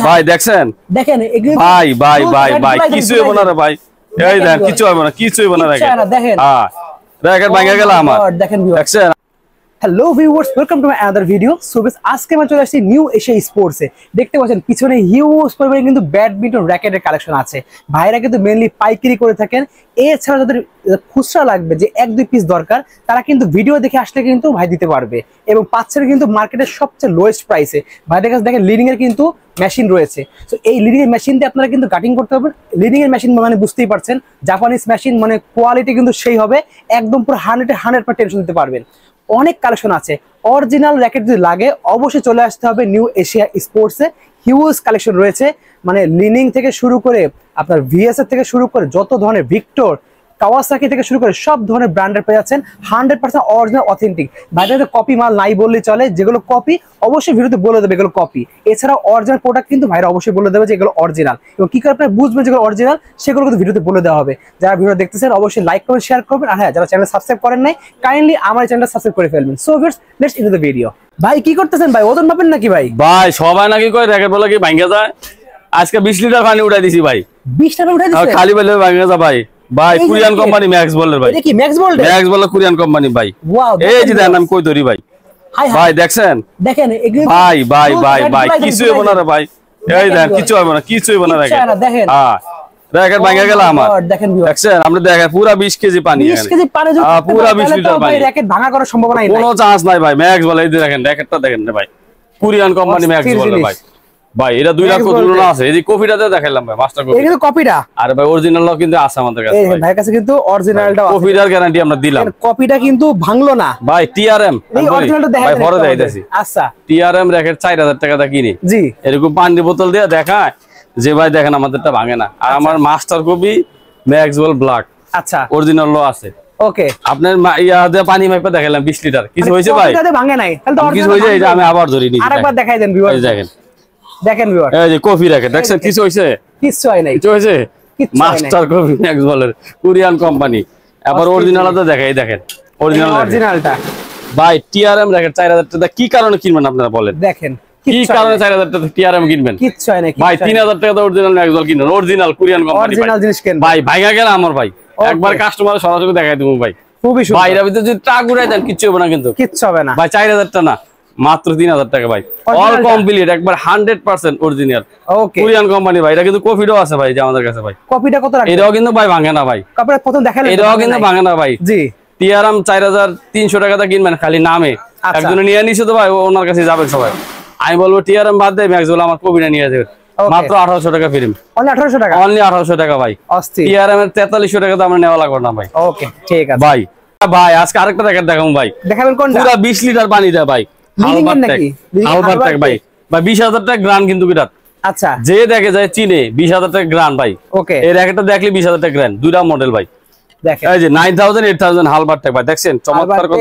ভাই দেখছেন দেখেন ভাই ভাই ভাই ভাই কিছু হবে না রে ভাই, এই দেখেন কিছু হবে না, কিছু হবে না দেখেন। হ্যাঁ দেখেন ভাঙা গেল আমার, দেখছেন। Hello viewers, welcome to my other video. So guys, আজকে আমরা চলে আসছি নিউ এশিয়া স্পোর্টসে। দেখতে পাচ্ছেন পিছনে হিউজ পরিমাণে কিন্তু ব্যাডমিন্টন র্যাকেটের কালেকশন আছে। ভাইরা কিন্তু মেইনলি পাইকারি করে থাকেন। এছাড়া যাদের খুচরা লাগবে, যে 1-2 পিস দরকার, তারা কিন্তু ভিডিও দেখে আসলে কিন্তু ভাই দিতে পারবে এবং পাচ্ছেন কিন্তু মার্কেটের সবচেয়ে লোয়েস্ট প্রাইসে। ভাইদের কাছে দেখেন লিডিং এর কিন্তু মেশিন রয়েছে। তো এই লিডিং এর মেশিন দিয়ে আপনারা কিন্তু কাটিং করতে পারবেন। লিডিং এর মেশিন মানে বুঝতেই পারছেন, জাপানিজ মেশিন, মানে কোয়ালিটি কিন্তু সেই হবে, একদম পুরো 100% টেনশন দিতে পারবেন। অনেক কালেকশন আছে। অরিজিনাল র্যাকেট যদি লাগে অবশ্যই চলে আসতে হবে নিউ এশিয়া স্পোর্টসে। হিউজ কালেকশন রয়েছে, মানে লিনিং থেকে শুরু করে আপনার ভিএসএর থেকে শুরু করে যত ধরনের ভিক্টর, কাওয়াসাকি থেকে শুরু করে সব ধরনের ব্র্যান্ডের পেয়ে যাচ্ছেন 100% অরিজিনাল অথেন্টিক। বাইরে কপি মাল নাই বললেই চলে, যেগুলো কপি অবশ্যই ভিডিওতে বলে দেবে এগুলো কপি। এছাড়াও অরিজিনাল প্রোডাক্ট কিন্তু ভাইরা অবশ্যই বলে দেবে যে এগুলো অরিজিনাল, এবং কি করে আপনারা বুঝবেন যেগুলো অরিজিনাল সেগুলো কিন্তু ভিডিওতে বলে দেওয়া হবে। যারা ভিডিও দেখতেছেন অবশ্যই লাইক করবেন, শেয়ার করবেন, আর হ্যাঁ, যারা চ্যানেল সাবস্ক্রাইব করেন নাই কাইন্ডলি আমার চ্যানেলটা সাবস্ক্রাইব করে ফেলবেন। So viewers, let's into the video. ভাই কি করতেছেন ভাই? ওজন মাপেন নাকি ভাই? ভাই সবাই নাকি কয় র্যাকেট বলে কি ভাঙা যায়, আজকে 20 লিটার পানি উঠাই দিছি ভাই। 20 টাকা উঠাই দিছেন? খালি বলে ভাঙা যায় ভাই। ভাই কোরিয়ান কোম্পানি ম্যাক্স বলের ভাই। এটা কি ম্যাক্স বল? ম্যাক্স বল কোরিয়ান কোম্পানি ভাই। ওয়াও, এই যে দেখেন আমি কই ধরি ভাই। ভাই দেখছেন দেখেন ভাই ভাই ভাই ভাই কিছু হবে না রে ভাই, এই দেখেন কিছু হবে না, কিছু হবে না দেখেন। হ্যাঁ দেখেন ভাঙা গেল আমার, দেখছেন। আমরা দেখেন পুরো 20 কেজি পানি, 20 কেজি পানি যদি পুরো 20 লিটার পানি, র্যাকেট ভাঙা করার সম্ভাবনা নাই, কোনো চান্স নাই ভাই। ম্যাক্স বলে এই দেখেন র্যাকেটটা দেখেন ভাই, কোরিয়ান কোম্পানি ম্যাক্স বলে ভাই। ভাই এটা 2 লাখ তুলনা আছে। এই যে কপিটাতে দেখাইলাম ভাই, মাস্টার কপি। এই কিন্তু কপিটা, আরে ভাই অরিজিনালও কিন্তু আছে আমাদের কাছে। এই ভাইয়ের কাছে কিন্তু অরিজিনালটাও আছে, কপিটার গ্যারান্টি আমরা দিলাম। কপিটা কিন্তু ভাঙলো না ভাই। টিআরএম এই অরিজিনালটা দেখাই ভাই, পরে দেখাইতাছি। আচ্ছা, টিআরএম র্যাকেট 4000 টাকা দা কিনি। জি, এরকম পানির বোতল দিয়ে দেখায় যে ভাই দেখেন আমাদেরটা ভাঙে না। আর আমার মাস্টার কপি ম্যাক্সওয়েল ব্ল্যাক, আচ্ছা, অরিজিনালও আছে। ওকে, আপনার ইয়া দিয়ে পানি মাইপা দেখাইলাম 20 লিটার, কিছু হইছে ভাই? কপিটাতে ভাঙে নাই, তাহলে তো কিছু হইছে। এটা আমি আবার ধরি নি, আরেকবার দেখাই দেন ভিউয়ার। এই দেখেন দেখেন ভিউয়ার, এই যে কফি র্যাকেট দেখছেন, কিছু হইছে? কিছু হয় নাই। কিছু হইছে? মাস্টার কপি ম্যাক্সওয়েলের কোরিয়ান কোম্পানি। আবার অরিজিনালটা দেখাই, দেখেন অরিজিনালটা ভাই। টিআরএম র্যাকেট 4000 টাকা কি কারণে কিনবেন আপনারা বলেন? দেখেন কি কারণে 4000 টাকা টিআরএম কিনবেন? কিচ্ছু হয় না ভাই। 3000 টাকা তো অরিজিনাল ম্যাক্সওয়েল কিনুন, অরিজিনাল কোরিয়ান কোম্পানি অরিজিনাল জিনিস কিনুন ভাই। ভাঙা গেল আমার ভাই, একবার কাস্টমার সরাসরি দেখাই দেবো ভাই। খুবই সুন্দর ভাই। এর ভিতরে যদি টাকা উড়াই দেন কিচ্ছু হবে না, কিন্তু কিচ্ছু হবে না ভাই। 4000 টাকা না, মাত্র 3000 টাকা ভাই। অল কমপ্লিট একবার 100% অরিজিনাল কোরিয়ান কোম্পানি ভাই। এটা কিন্তু কপিটাও আছে ভাই, যে আমাদের কাছে ভাই। কপিটা কত রাখবেন? এটাও কিন্তু ভাই ভাঙে না ভাই। কপিটা প্রথম দেখালেন, এটাও কিন্তু ভাঙে না ভাই। জি, টিআরএম 4300 টাকা দা কিনবেন খালি নামে। একজনে নিয়ে নিছে তো ভাই, ওনার কাছে যাবেন সবাই। আমি বলবো টিআরএম বাদ দেয়, ম্যাক্সওয়েল আমার কপিটা নিয়ে যাবেন মাত্র 1800 টাকা ফ্রি। অনলি 1800 টাকা, অনলি 1800 টাকা ভাই। টিআরএম এর 4300 টাকা তো আমরা নেওয়া লাগবে না ভাই। ওকে ঠিক আছে ভাই। ভাই আজকে আরেকটা র্যাকেট দেখাবো ভাই। দেখাবেন কোনটা? পুরো 20 লিটার পানি দেয় ভাই। হালবারটেক ভাই। ভাই 20000 টাকা গ্রান কিন্তু বিরাট। আচ্ছা, যে দেখে যায় চিনে 20000 টাকা গ্রান ভাই। ওকে, এই র্যাকেটটা দেখলে 20000 টাকা গ্রান, দুইটা মডেল ভাই। দেখেন এই যে 9000 8000 হালবারটেক ভাই, দেখছেন চমৎকার কত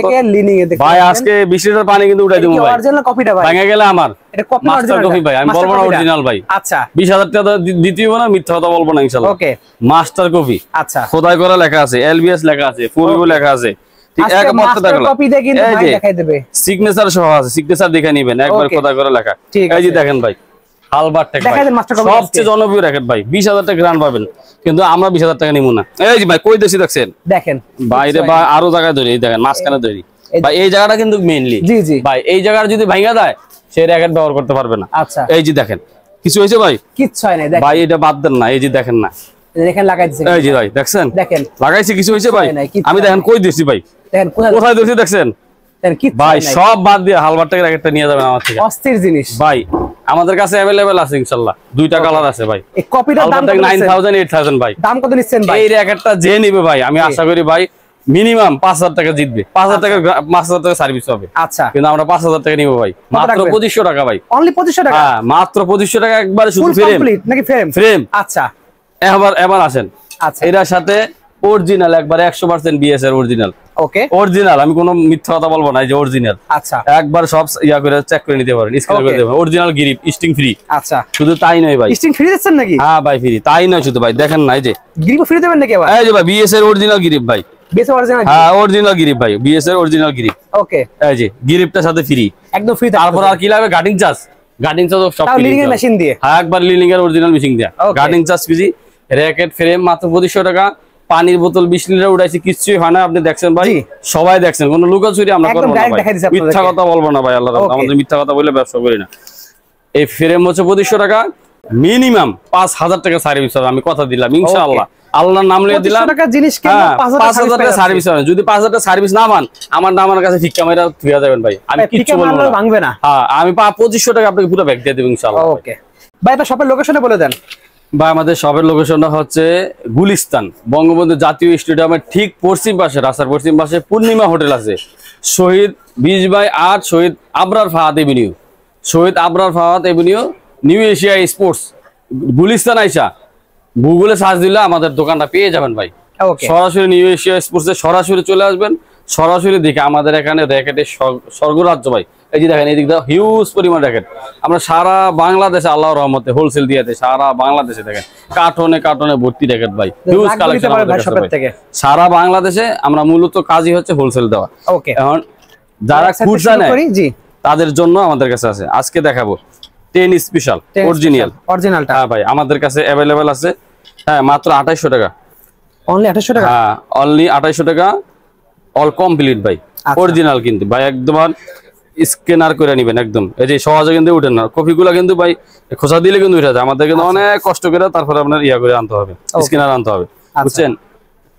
ভাই। আজকে 20 লিটার পানি কিন্তু উঠাই দেবো ভাই। অরিজিনাল কপিটা ভাই, ভাঙা গেলে আমার। এটা কপি মাস্টার কপি ভাই, আমি বলবো না অরিজিনাল ভাই। আচ্ছা, 20000 টাকা দিতেই হবে না, মিথ্যা কথা বলবো না ইনশাআল্লাহ। ওকে, মাস্টার কপি। আচ্ছা, খোদাই করা লেখা আছে, এলবিএস লেখা আছে, ফুলবো লেখা আছে। ঠিক এক মাত্র দেখলাম, কপি দিয়ে কিন্তু ভাই দেখাই দেবে, সিগনেচার সহ আছে, সিগনেচার দেখে নেবেন একবার, খোদাই করা লেখা। এই যে দেখেন ভাই, হালবারটেক ভাই সবচেয়ে জনপ্রিয় র্যাকেট ভাই। 20000 টাকা গ্রান্ড পাবেন, কিন্তু আমরা 20000 টাকা নিব না। এই যে ভাই কই দেশি দেখছেন, দেখেন বাইরে বা আরো জায়গায় ধরি, এই দেখেন মাঝখানে ধরি ভাই। এই জায়গাটা কিন্তু মেইনলি জি জি ভাই, এই জায়গাটা যদি ভাঙা যায় সেই র্যাকেট ব্যবহার করতে পারবে না। আচ্ছা, এই যে দেখেন কিছু হইছে ভাই? কিচ্ছু হয় না ভাই, এটা বাদ দেন না। এই যে দেখেন না, দেখেন লাগাই দিয়েছে। এই যে ভাই দেখছেন, দেখেন লাগাইছি, কিছু হইছে ভাই? আমি দেখেন কই দিছি ভাই, দেখেন কোথায় দিছি দেখছেন ভাই। সব বাদ দিয়ে হালবারটেক র্যাকেটটা নিয়ে যাবেন আমার থেকে, অস্থির জিনিস ভাই। আমাদের কাছে अवेलेबल আছে ইনশাআল্লাহ, দুইটা কালার আছে ভাই। এই কপিটার দাম 9000 8000 ভাই। দাম কত নিচ্ছেন ভাই? এই র্যাকেটটা যে নিবে ভাই, আমি আশা করি ভাই মিনিমাম 5000 টাকা জিতবে। 5000 টাকা 5000 টাকা সার্ভিস হবে। আচ্ছা, কিন্তু আমরা 5000 টাকা নিব ভাই, মাত্র 2500 টাকা ভাই। অনলি 2500 টাকা? হ্যাঁ, মাত্র 2500 টাকা একবারে শুধু ফ্রেম কমপ্লিট নাকি ফ্রেম? ফ্রেম। আচ্ছা, এবার আসেন। আচ্ছা, এর সাথে অরিজিনাল একবারে 100% বিএস এর অরিজিনাল। ওকে, অরিজিনাল, আমি কোনো মিথ্যা কথা বলবো না, এই যে অরিজিনাল। আচ্ছা, একবার সব ইয়া করে চেক করে নিতে পারেন, স্ক্যান করে নিতে পারেন। Original grip, sting free. আচ্ছা, শুধু তাই নয় ভাই, স্টিং ফ্রি দিচ্ছেন নাকি? হ্যাঁ ভাই ফ্রি, তাই নয় শুধু ভাই, দেখেন না এই যে গ্রিপ ফ্রি দেবেন নাকি? এই যে ভাই বিএস এর অরিজিনাল গ্রিপ ভাই, বিএস অরিজিনাল। হ্যাঁ অরিজিনাল গ্রিপ ভাই, বিএস এর অরিজিনাল গ্রিপ। ওকে, এই যে গ্রিপটার সাথে ফ্রি, একদম ফ্রি। তারপর আর কি লাগবে? গার্ডিং চার্জ গার্ডিং চার্জ সব লিলিং এর মেশিন দিয়ে, হ্যাঁ একবার লিলিং এর অরিজিনাল মেশিন দিয়া, guarding charge free, racket frame মাত্র 2500 টাকা, পানির বোতল 20 লিটার উঠাইছি, কিছুই হয় না, আপনি দেখছেন ভাই, সবাই দেখছেন, কোনো লুকাচুরি আমরা করব না ভাই, মিথ্যা কথা বলবো না ভাই, আল্লাহর রহমতে আমাদের মিথ্যা কথা বলে ব্যবসা করি না। এই ফ্রেম হচ্ছে 2500 টাকা, মিনিমাম 5000 টাকা সার্ভিস হবে, আমি কথা দিলাম ইনশাআল্লাহ, আল্লাহর নাম লিয়ে দিলাম, 2500 টাকা জিনিস কিনবো 5000 টাকা সার্ভিস হবে, যদি 5000 টাকা সার্ভিস না মান আমার নাম আমার কাছে ফিক্কা মাইরা থুইয়া যাবেন ভাই, আমি কিচ্ছু বলবো না, ভাঙবে না, হ্যাঁ আমি 2500 টাকা আপনাকে পুরো ব্যাগ দিয়ে দেব ইনশাআল্লাহ। ওকে ভাই, আপনার শপের লোকেশনটা বলে দেন। ভাই আমাদের শপের লোকেশনটা হচ্ছে গুলিস্তান, বঙ্গবন্ধু জাতীয় স্টেডিয়ামের ঠিক পশ্চিম পাশে, রাস্তার পশ্চিম পাশে পূর্ণিমা হোটেল আছে, Shahid 20/8 Shahid Abrar Fahad avenue, Shahid Abrar Fahad avenue, new Asia sports, Gulistan আইসা গুগলে সার্চ দিলে আমাদের দোকানটা পেয়ে যাবেন ভাই। সরাসরি নিউ এশিয়া স্পোর্টসে সরাসরি চলে আসবেন, সরাসরি দেখে আমাদের এখানে র‍্যাকেটের স্বর্গরাজ্য ভাই। এই যে দেখেন এদিক দিয়ে হিউজ পরিমাণ র‍্যাকেট, আমরা সারা বাংলাদেশে আল্লাহর রহমতে হোলসেল দিয়ে দেয়, সারা বাংলাদেশে দেখেন কার্টনে কার্টনে ভর্তি র‍্যাকেট ভাই, হিউজ কালেকশন সারা বাংলাদেশে। আমরা মূলত কাজই হচ্ছে হোলসেল দেওয়া। এখন যারা খুচরা নেয় তাদের জন্য আমাদের কাছে আছে, আজকে দেখাবো 10 স্পেশাল অরিজিনালটা। হ্যাঁ ভাই আমাদের কাছে अवेलेबल আছে, হ্যাঁ মাত্র 2800 টাকা, অনলি 2800 টাকা, হ্যাঁ অনলি 2800 টাকা, অল কমপ্লিট ভাই, অরিজিনাল কিন্তু ভাই একদম স্ক্যানার করে নেবেন একদম, এই যে সহজে কিন্তু উঠে না, কপিগুলো কিন্তু ভাই খোঁচা দিলে কিন্তু উঠে যায়, আমাদের কিন্তু অনেক কষ্ট করে তারপরে আপনার ইয়া করে আনতে হবে, স্ক্যানার আনতে হবে, বুঝছেন।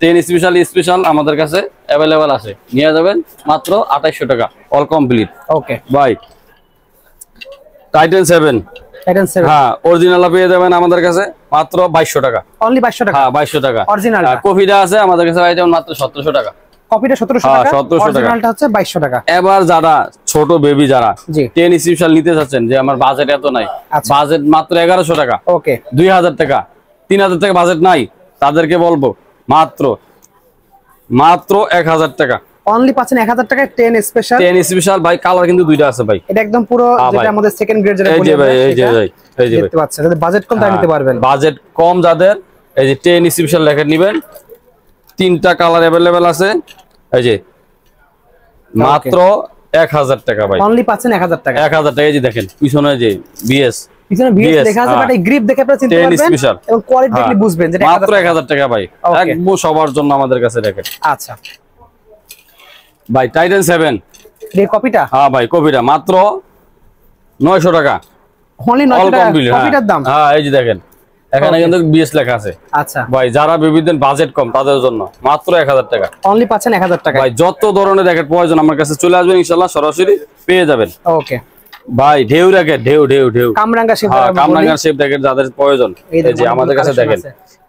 10 স্পেশাল আমাদের কাছে अवेलेबल আছে, নিয়ে যাবেন মাত্র 2800 টাকা, অল কমপ্লিট। ওকে ভাই টাইটান 7, হ্যাঁ অরিজিনাল পেয়ে যাবেন আমাদের কাছে মাত্র 2200 টাকা, অনলি 2200 টাকা, হ্যাঁ 2200 টাকা অরিজিনাল। কপিটা আছে আমাদের কাছে ভাই মাত্র 1700 টাকা, কপিটা 1700 টাকা, অরিজিনালটা হচ্ছে 2200 টাকা। এবার যারা ছোট বেবি যারা 10 স্পেশাল নিতে চাচ্ছেন, যে আমার বাজেট এত নাই, বাজেট মাত্র 1100 টাকা, ওকে 2000 টাকা 3000 টাকা বাজেট নাই, তাদেরকে বলবো মাত্র 1000 টাকা, অনলি পাচ্ছেন 1000 টাকায় 10 স্পেশাল ভাই। কালার কিন্তু দুইটা আছে ভাই, এটা একদম পুরো যেটা আমাদের সেকেন্ড গ্রেড যেটা বলি ভাই, এই যে ভাই এই যে দেখতে পাচ্ছেন, যাদের বাজেট কম তারা নিতে পারবেন, বাজেট কম যাদের এই যে 10 স্পেশাল লেখা নেবেন, তিনটা কালার अवेलेबल আছে, এই যে মাত্র 1000 টাকা ভাই, অনলি পাচ্ছেন 1000 টাকা, 1000 টাকা। এই যে দেখেন পিছনে যে বিএস, পিছনে বিএস লেখা আছে, বাট এই গ্রিপ দেখে আপনারা চিনতে পারবেন এবং কোয়ালিটি দেখলে বুঝবেন যে মাত্র 1000 টাকা ভাই, একদম সবার জন্য আমাদের কাছে রাখেন। আচ্ছা ভাই টাইটান 7 এই কপিটা, হ্যাঁ ভাই কপিটা মাত্র 900 টাকা, অনলি 900 টাকা কপিটার দাম। হ্যাঁ এই যে দেখেন এখানে কিন্তু বিএস লেখা আছে। আচ্ছা ভাই যারা বিভিন্ন বাজেট কম তাদের জন্য মাত্র 1000 টাকা, অনলি পাচ্ছেন 1000 টাকা ভাই। যত ধরনের র‍্যাকেট প্রয়োজন আমার কাছে চলে আসবেন ইনশাআল্লাহ, সরাসরি পেয়ে যাবেন। ওকে ভাই ঢেউ র‍্যাকেট, ঢেউ কামরাঙ্গা শেপ র‍্যাকেট যাদের প্রয়োজন, এই যে আমাদের কাছে দেখেন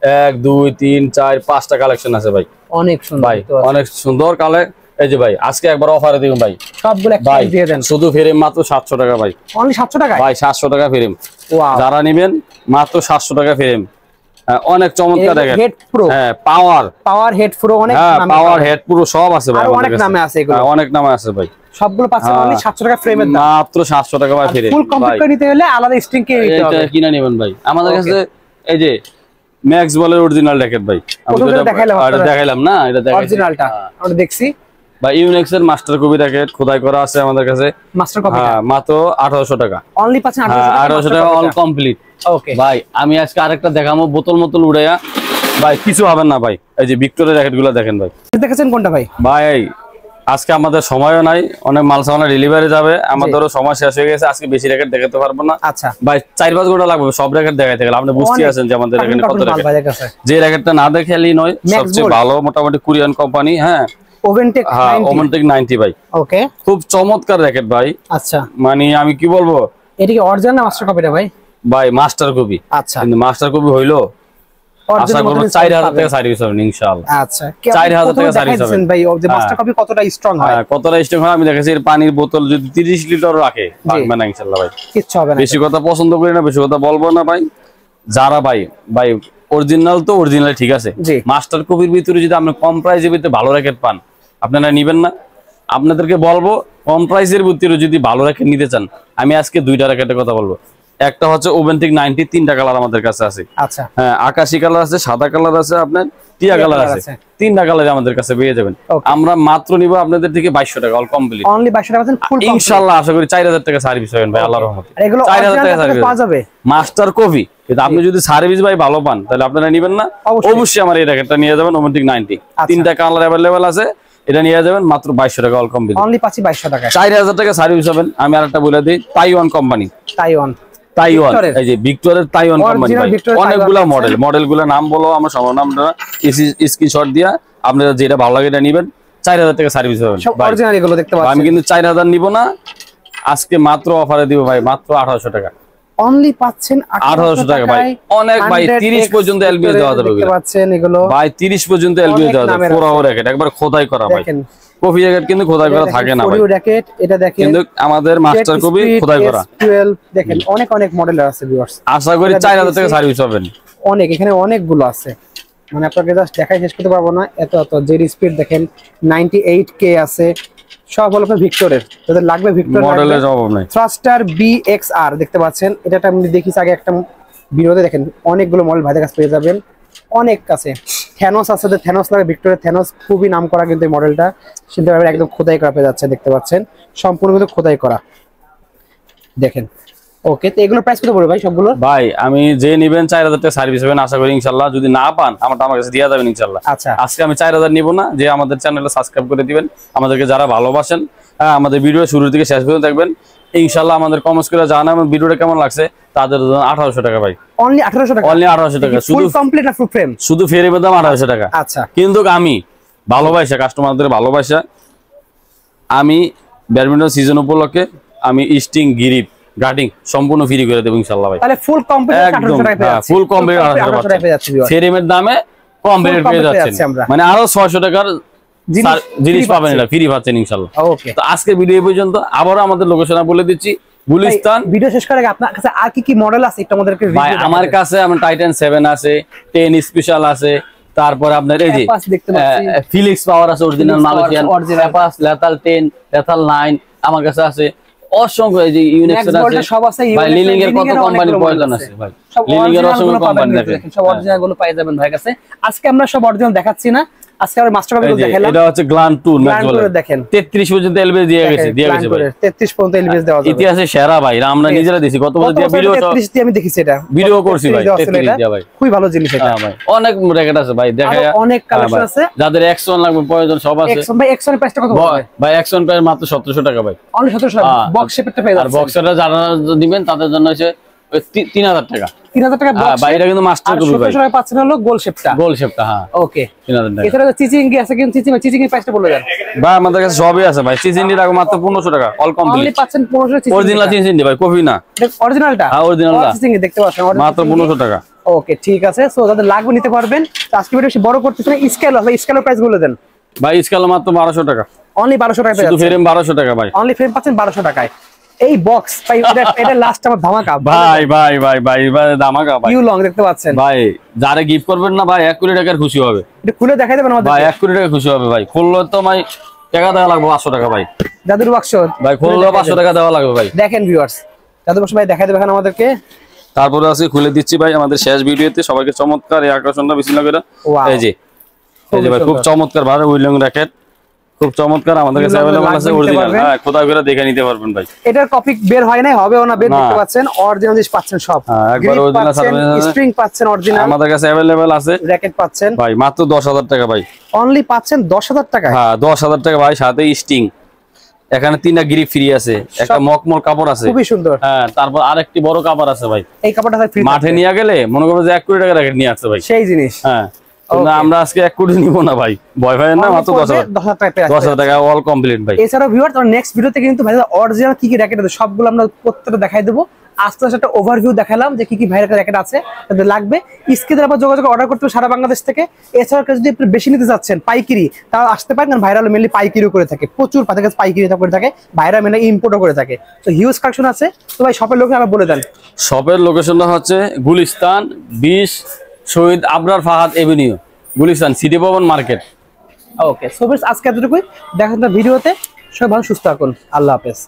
1 2 3 4 5টা কালেকশন আছে ভাই, অনেক সুন্দর ভাই, অনেক সুন্দর কালেকশন। এই যে ভাই আজকে একবার অফারে দিবেন ভাই, সবগুলো একসাথে দিয়ে দেন, শুধু ফ্রেম মাত্র 700 টাকা ভাই, অনলি 700 টাকা ভাই, 700 টাকা ফ্রেম। ওয়াও যারা নেবেন মাত্র 700 টাকা ফ্রেম, অনেক চমৎকার দেখেন, হেড প্রো, হ্যাঁ পাওয়ার হেড প্রো, অনেক নাম, পাওয়ার হেড প্রো সব আছে ভাই, অনেক নামে আছে এগুলো, অনেক নামে আছে ভাই, সবগুলো পাচ্ছেন অনলি 700 টাকা ফ্রেমের দাম, মাত্র 700 টাকা ভাই ফ্রেম। ফুল কমপ্লিট করে নিতে হলে আলাদা স্ট্রিং কে নিতে হবে, এটা কিনে নেবেন ভাই আমাদের কাছে। এই যে ম্যাক্স বলের অরিজিনাল র‍্যাকেট ভাই, আমি দেখাইলাম না, এটা অরিজিনালটা আমরা দেখছি ভাই, ইউনিক্স এর মাস্টার কপি র‍্যাকেট খোদাই করা আছে আমাদের কাছে, মাস্টার কপি, হ্যাঁ মাত্র 1800 টাকা, অনলি পাচ্ছেন 1800 টাকা, অল কমপ্লিট। ওকে ভাই আমি আজকে আরেকটা দেখাবো, বোতল উড়াইয়া ভাই, কিছু হবে না ভাই। এই যে ভিক্টোরিয়া র‍্যাকেটগুলো দেখেন ভাই, দেখেছেন কোনটা ভাই? ভাই আজকে আমাদের সময়ও নাই, অনেক মাল সামানা ডেলিভারি যাবে, আমাদেরও সময় শেষ হয়ে গেছে, আজকে বেশি র‍্যাকেট দেখাতে পারবো না। আচ্ছা ভাই 4-5 ঘন্টা লাগবে সব র‍্যাকেট দেখাইতে গেলে, আপনি বুঝতেই আছেন যে আমাদের এখানে কত র‍্যাকেট, যে র‍্যাকেটটা না দেখালেই নয়, সবচেয়ে ভালো মোটামুটি কোরিয়ান কোম্পানি, হ্যাঁ ওভেনটেক 90 ভাই। ওকে খুব চমৎকার র‍্যাকেট ভাই। আচ্ছা মানে আমি কি বলবো, এটা কি অরিজিনাল না মাস্টার কপিটা ভাই? ভাই মাস্টার কপি। আচ্ছা কিন্তু মাস্টার কপি হইলো আশা করব 4000 টাকা সার্ভিস হবে ইনশাআল্লাহ। আচ্ছা 4000 টাকা সার্ভিস হবে ভাই। যে মাস্টার কপি কতটা স্ট্রং হয়, কতটা স্ট্রং হয় আমি দেখেছি, এর পানির বোতল যদি 30 লিটার রাখে ভাঙবে না ইনশাআল্লাহ ভাই, কিচ্ছু হবে না। বেশি কথা পছন্দ করি না, বেশি কথা বলবো না ভাই। যারা ভাই অরিজিনাল তো অরিজিনাল ঠিক আছে, মাস্টার কপির ভিতরে যদি আপনি কম প্রাইসের ভিতরে ভালো র‍্যাকেট পান আপনারা নেবেন না? আপনাদেরকে বলবো কম প্রাইসের ভিতরে যদি ভালো র‍্যাকেট নিতে চান, আমি আজকে দুইটা র‍্যাকেটের কথা বলবো। একটা হচ্ছে ওভেনটেক 90, তিনটা কালার আমাদের কাছে আছে। আচ্ছা হ্যাঁ আকাশি কালার আছে, সাদা কালার আছে, আপনার টিয়া কালার আছে, 3টা কালারে আমাদের কাছে পেয়ে যাবেন। আমরা মাত্র নিব আপনাদের থেকে 2200 টাকা, অল কমপ্লিট। অনলি 2200 টাকা ফুল কমপ্লিট ইনশাআল্লাহ। আশা করি 4000 টাকা সার্ভিস পাবেন ভাই আল্লাহর রহমতে। এগুলো 4000 টাকা সার্ভিস পাওয়া যাবে মাস্টার কপি। কিন্তু আপনি যদি সার্ভিস ভাই ভালো পান তাহলে আপনারা নেবেন না, অবশ্যই আমার এই র্যাকেটটা নিয়ে যাবেন। ওমেন্টিক 90 3টা কালার अवेलेबल আছে, এটা নিয়ে যাবেন মাত্র 2200 টাকা, অল কমপ্লিট। অনলি 2200 টাকা, 4000 টাকা সার্ভিস পাবেন। আমি আরেকটা বলে দেই, তাইওয়ান কোম্পানি, তাইওয়ান এই যে ভিক্টরের তাইওয়ান কোম্পানি ভাই, অনেকগুলা মডেলগুলোর নাম বলো আমার সবার নামটা স্ক্রিনশট দিয়া আপনারা যেটা ভালো লাগে এটা নেবেন। 4000 টাকা সার্ভিস পাবেন সব অরিজিনাল এগুলো দেখতে পাচ্ছেন। আমি কিন্তু 4000 নিব না, আজকে মাত্র অফারে দিব ভাই, মাত্র 1800 টাকা। অনলি পাচ্ছেন 1800 টাকা ভাই, অনেক ভাই। 30 পর্যন্ত এলবিএস দেওয়া যাবে, দেখতে পাচ্ছেন এগুলো ভাই 30 পর্যন্ত এলবিএস দেওয়া যাবে। পুরো র্যাকেট একবার খোদাই করা ভাই, কপি র্যাকেট কিন্তু খোদাই করা থাকে না ভাই। পুরো র্যাকেট এটা দেখেন, কিন্তু আমাদের মাস্টার কপি খোদাই করা। 12 দেখেন, অনেক মডেল আছে ভিউয়ার্স। আশা করি 4000 টাকা সার্ভিস পাবেন। অনেক, এখানে অনেকগুলো আছে, মানে আপনাকে জাস্ট দেখাই শেষ করতে পারবো না, এত জেড স্পিড দেখেন 98K আছে, সব হলো ভিক্টরের। যাদের লাগবে ভিক্টর মডেলের অভাব নাই। থ্রাস্টার BXR দেখতে পাচ্ছেন, এটা আমি দেখিস আগে একটা ভিডিওতে, দেখেন অনেকগুলো মডেল ভাইদের কাছে পেয়ে যাবেন, অনেক কাছে। থ্যানোস আছে, থ্যানোস লাগে, ভিক্টরের থ্যানোস খুবই নাম করা কিন্তু এই মডেলটা, সেটা একদম খোদাই করা পেয়ে যাচ্ছে, দেখতে পাচ্ছেন সম্পূর্ণ কিন্তু খোদাই করা দেখেন। ওকে, তো এগুলো প্রাইস কত পড়বে ভাই সবগুলো? ভাই আমি যে নেবেন 4000 টাকা সার্ভিস পাবেন আশা করি ইনশাআল্লাহ। যদি না পান আমার কাছে দিয়ে যাবেন ইনশাআল্লাহ। আচ্ছা, আজকে আমি 4000 নিব না, যে আমাদের চ্যানেলটা সাবস্ক্রাইব করে দিবেন, আমাদেরকে যারা ভালোবাসেন, আমাদের ভিডিও শুরু থেকে শেষ পর্যন্ত দেখবেন ইনশাআল্লাহ। আমাদের কমেন্টস করে জানাবেন ভিডিওটা কেমন লাগছে, তাদের জন্য 1800 টাকা ভাই, অনলি 1800 টাকা, অনলি 1800 টাকা। শুধু কমপ্লিট না ফুল ফ্রেম? শুধু ফ্রেমের দাম 1800 টাকা। আচ্ছা, কিন্তু আমি ভালোবাসা, কাস্টমারদের ভালোবাসা, আমি ব্যাডমিন্টন সিজন উপলক্ষে আমি স্টিং গ্রিপ গার্ডিং সম্পূর্ণ ফ্রি করে দেব ইনশাআল্লাহ ভাই। তাহলে ফুল কমপ্লিট 1800 টাকা পেয়ে যাচ্ছে, ফুল কমপ্লিট 1800 টাকা পেয়ে যাচ্ছে ফ্রেমের দামে, কমপ্লিট পেয়ে যাচ্ছেন, মানে আরো 600 টাকার জিনিস পাবেন, এটা ফ্রি পাচ্ছেন ইনশাআল্লাহ। ওকে, তো আজকের ভিডিও পর্যন্ত। আবারো আমাদের লোকেশন বলে দিচ্ছি, গুলিস্তান। ভিডিও শেষ করার আগে আপনার কাছে আর কি মডেল আছে একটু আমাদেরকে ভাই? আমার কাছে আমার টাইটান 7 আছে, 10 স্পেশাল আছে, তারপর আপনার এই যে ফিলিক্স পাওয়ার আছে, original Malaysian pass, lethal 10, lethal 9 আমার কাছে আছে, অসংখ্য। এই যে ইউনিক্স আছে সব আছে ভাই। লিলিং এর কত কোম্পানির প্রয়োজন আছে ভাই, লিলিং এর অসংখ্য কোম্পানি দেখেন, সব অরিজিনাল গুলো পাই যাবেন ভাই কাছে। আজকে আমরা সব অরিজিনাল দেখাচ্ছি না, আজকে আমরা মাস্টার কপি দেখাইলাম। এটা হচ্ছে গ্ল্যান্ড 2 ম্যাক্স বলে দেখেন, 33 পর্যন্ত এলবিএস দিয়ে গেছে ভাই, 33 পর্যন্ত এলবিএস দেওয়া যাবে। ইতিহাসে সেরা ভাই, আমরা নিজেরা দিছি, কত বছর দিয়ে ভিডিও 33 দিয়ে আমি দেখিছি, এটা ভিডিও করছি ভাই, 33 দিয়ে ভাই, খুবই ভালো জিনিস এটা ভাই। অনেক র্যাকেট আছে ভাই, দেখায় অনেক কালেকশন আছে। যাদের অ্যাকশন লাগবে প্রয়োজন সব আছে ভাই। অ্যাকশন প্রাইসটা কত ভাই? অ্যাকশন প্রাইস মাত্র 1700 টাকা ভাই, অনলি 1700 টাকা। বক্স শেপটা পেয়ে যাচ্ছে, আর বক্সটা যারা দিবেন তাদের জন্য হচ্ছে 3000 টাকা। 3000 টাকা বক্স, ভাই এটা কিন্তু মাস্টার কপি ভাই। 1700 টাকা পাচ্ছেন হলো গোল শেপটা, হ্যাঁ। ওকে, 3000 টাকা। এছাড়া চিচিং আছে, কিন্তু চিচিং এর প্রাইসটা বলে দেন ভাই। আমাদের কাছে সবই আছে ভাই, চিচিং এর আগে মাত্র 1500 টাকা, অল কমপ্লিট। অনলি পাচ্ছেন 1500 চিচিং, অরিজিনাল চিচিং ভাই, কপি না, অরিজিনালটা। হ্যাঁ অরিজিনালটা চিচিং দেখতে পাচ্ছেন মাত্র 1500 টাকা। ওকে, ঠিক আছে। সো যাদের লাগবে নিতে পারবেন। তো আজকে ভিডিও বেশি বড় করতেছেন, স্কেল আছে, স্কেলের প্রাইস বলে দেন ভাই। স্কেল মাত্র 1200 টাকা, অনলি 1200 টাকা পেয়ে যাচ্ছেন। শুধু ফ্রেম 1200 টাকা ভাই, অনলি ফ্রেম পাচ্ছেন 1200 টাকায়। এই বক্স ভাই, এটা লাস্ট আমার ধামাকা ভাই ভাই ভাই ভাই ভাই, ধামাকা ভাই। ইউ লং দেখতে পাচ্ছেন ভাই, যারা গিফট করবেন না ভাই 1 কোটি টাকার খুশি হবে। এটা খুলে দেখাই দেবেন আমাদের ভাই? 1 কোটি টাকা খুশি হবে ভাই। খুললে তো ভাই টাকা দেওয়া লাগবে 500 টাকা ভাই। জাদুর বাক্স ভাই খুললে 500 টাকা দেওয়া লাগবে ভাই। দেখেন ভিউয়ার্স, জাদুর বাক্স ভাই দেখাই দেবেন আমাদেরকে। তারপরে আছে খুলে দিচ্ছি ভাই আমাদের শেষ ভিডিওতে। সবাইকে চমৎকার এই আকর্ষণটা বেশি লাগে। এই যে ভাই, খুব চমৎকার ভাবে উইলিং র্যাকেট, খুব চমৎকার। আমাদের কাছে अवेलेबल আছে অরিজিনাল, হ্যাঁ খোদা করে দেখে নিতে পারবেন ভাই। এটার কপি বের হয় না, হবেও না বের, দেখতে পাচ্ছেন অরিজিনাল জিনিস পাচ্ছেন সব। একবার অরিজিনাল স্প্রিং পাচ্ছেন অরিজিনাল, আমাদের কাছে अवेलेबल আছে। র‍্যাকেট পাচ্ছেন ভাই মাত্র 10000 টাকা ভাই, অনলি পাচ্ছেন 10000 টাকা। হ্যাঁ 10000 টাকা ভাই, সাথে স্টিং। এখানে 3টা গ্রিপ ফ্রি আছে, একটা মকমল কাপড় আছে খুবই সুন্দর, হ্যাঁ। তারপর আরেকটি বড় কাপড় আছে ভাই, এই কাপড়টা ফ্রি। মাঠে নিয়ে গেলে মনে করবে যে 1 কোটি টাকা র‍্যাকেট নিয়ে আসছে ভাই, সেই জিনিস। হ্যাঁ, আমরা আজকে 1 কোটি নিব না ভাই, ভয় পাবেন না, মাত্র 10000 টাকা অল কমপ্লিট ভাই। এছাড়াও ভিউয়ার্স, আমরা নেক্সট ভিডিওতে কিন্তু ভাই অরিজিনাল কি র‍্যাকেট আছে সবগুলো আমরা প্রত্যেকটা দেখাই দেব। আস্তে আস্তে একটা ওভারভিউ দেখালাম যে কি ভাইরাল র‍্যাকেট আছে, তাদের লাগবে স্ক্রিনে আপনারা যোগাযোগ অর্ডার করতে সারা বাংলাদেশ থেকে। এছাড়াও যদি আপনি বেশি নিতে যাচ্ছেন পাইকারি, তাও আসতে পারেন, কারণ ভাইরাল মেনলি পাইকারিও করে থাকে, প্রচুর পাইকারি করে থাকে, ভাইরাল মেনলি ইম্পোর্টও করে থাকে। তো হিউজ কালেকশন আছে। তো ভাই শপের লোকেশন আবার বলে দেন। শপের লোকেশনটা হচ্ছে গুলিস্তান 20 শহীদ আবরার ফাহাদ এভিনিউ, গুলিস্তান সিটি ভবন মার্কেট। ওকে, সো আজকে এতটুকুই, দেখা যাবে ভিডিওতে। সবাই ভালো সুস্থ থাকুন, আল্লাহ হাফেজ।